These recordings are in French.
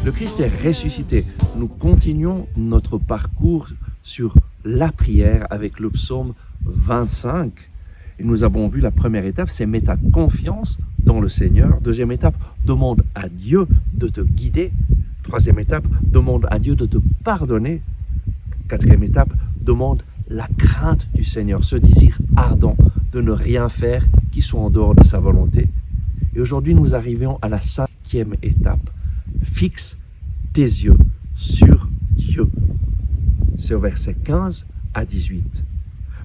Le Christ est ressuscité. Nous continuons notre parcours sur la prière avec le psaume 25. Et nous avons vu la première étape, c'est mettre ta confiance dans le Seigneur. Deuxième étape, demande à Dieu de te guider. Troisième étape, demande à Dieu de te pardonner. Quatrième étape, demande la crainte du Seigneur, ce désir ardent de ne rien faire qui soit en dehors de sa volonté. Et aujourd'hui, nous arrivons à la cinquième étape. Fixe tes yeux sur Dieu. C'est au verset 15 à 18.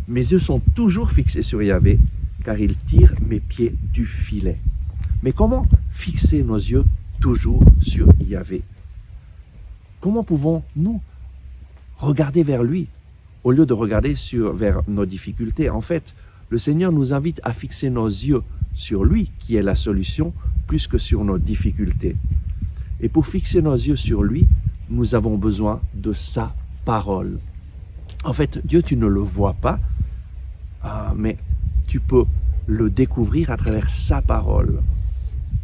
Mes yeux sont toujours fixés sur Yahvé, car il tire mes pieds du filet. Mais comment fixer nos yeux toujours sur Yahvé? Comment pouvons-nous regarder vers lui au lieu de regarder vers nos difficultés? En fait, le Seigneur nous invite à fixer nos yeux sur lui, qui est la solution, plus que sur nos difficultés. Et pour fixer nos yeux sur lui, nous avons besoin de sa parole. En fait, Dieu, tu ne le vois pas, mais tu peux le découvrir à travers sa parole.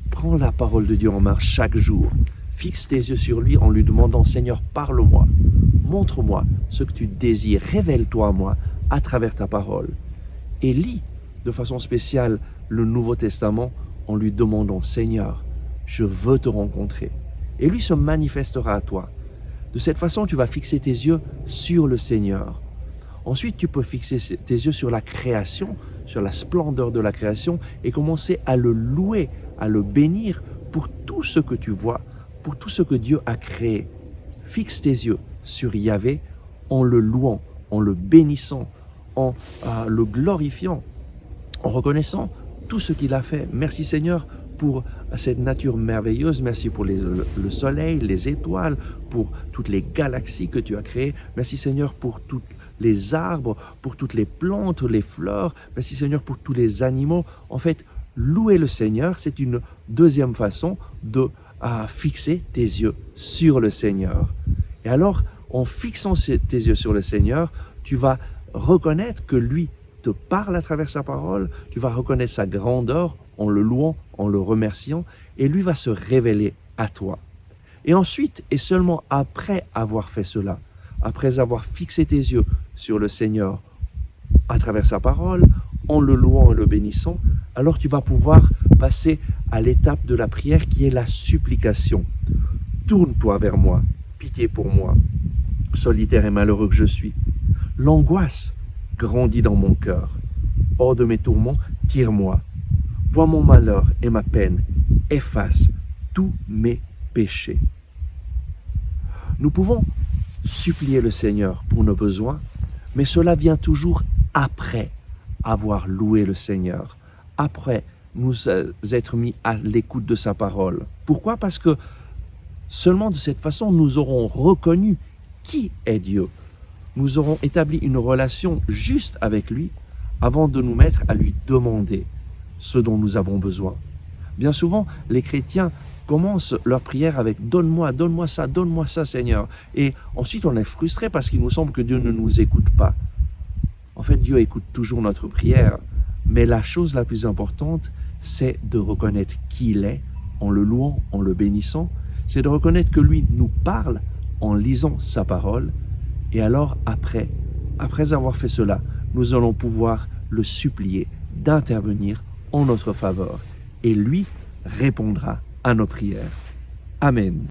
Prends la parole de Dieu en main chaque jour. Fixe tes yeux sur lui en lui demandant « Seigneur, parle-moi, montre-moi ce que tu désires, révèle-toi à moi à travers ta parole. » Et lis de façon spéciale le Nouveau Testament en lui demandant « Seigneur, je veux te rencontrer. » Et lui se manifestera à toi. De cette façon, tu vas fixer tes yeux sur le Seigneur. Ensuite, tu peux fixer tes yeux sur la création, sur la splendeur de la création et commencer à le louer, à le bénir pour tout ce que tu vois, pour tout ce que Dieu a créé. Fixe tes yeux sur Yahvé en le louant, en le bénissant, en le glorifiant, en reconnaissant tout ce qu'il a fait. Merci Seigneur pour cette nature merveilleuse. Merci pour le soleil, les étoiles, pour toutes les galaxies que tu as créées. Merci Seigneur pour tous les arbres, pour toutes les plantes, les fleurs. Merci Seigneur pour tous les animaux. En fait, louer le Seigneur, c'est une deuxième façon de fixer tes yeux sur le Seigneur. Et alors, en fixant tes yeux sur le Seigneur, tu vas reconnaître que lui te parle à travers sa parole, tu vas reconnaître sa grandeur en le louant, en le remerciant, et lui va se révéler à toi. Et ensuite, et seulement après avoir fait cela, après avoir fixé tes yeux sur le Seigneur à travers sa parole, en le louant et le bénissant, alors tu vas pouvoir passer à l'étape de la prière qui est la supplication. Tourne-toi vers moi, pitié pour moi, solitaire et malheureux que je suis. L'angoisse grandit dans mon cœur. Hors de mes tourments, tire-moi. Vois mon malheur et ma peine, efface tous mes péchés. Nous pouvons supplier le Seigneur pour nos besoins, mais cela vient toujours après avoir loué le Seigneur, après nous être mis à l'écoute de sa parole. Pourquoi? Parce que seulement de cette façon, nous aurons reconnu qui est Dieu. Nous aurons établi une relation juste avec lui avant de nous mettre à lui demander ce dont nous avons besoin. Bien souvent, les chrétiens commencent leur prière avec « Donne-moi ça, Seigneur ». Et ensuite, on est frustré parce qu'il nous semble que Dieu ne nous écoute pas. En fait, Dieu écoute toujours notre prière, mais la chose la plus importante, c'est de reconnaître qui il est en le louant, en le bénissant. C'est de reconnaître que lui nous parle en lisant sa parole. Et alors, après avoir fait cela, nous allons pouvoir le supplier d'intervenir en notre faveur. Et lui répondra à nos prières. Amen.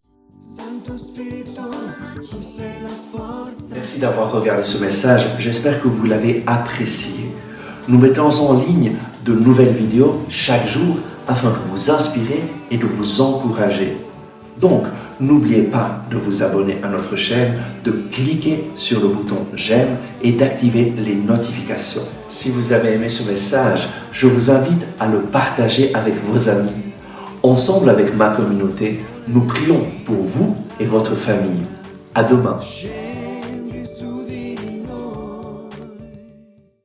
Merci d'avoir regardé ce message. J'espère que vous l'avez apprécié. Nous mettons en ligne de nouvelles vidéos chaque jour afin de vous inspirer et de vous encourager. Donc, n'oubliez pas de vous abonner à notre chaîne, de cliquer sur le bouton j'aime et d'activer les notifications. Si vous avez aimé ce message, je vous invite à le partager avec vos amis. Ensemble avec ma communauté, nous prions pour vous et votre famille. À demain.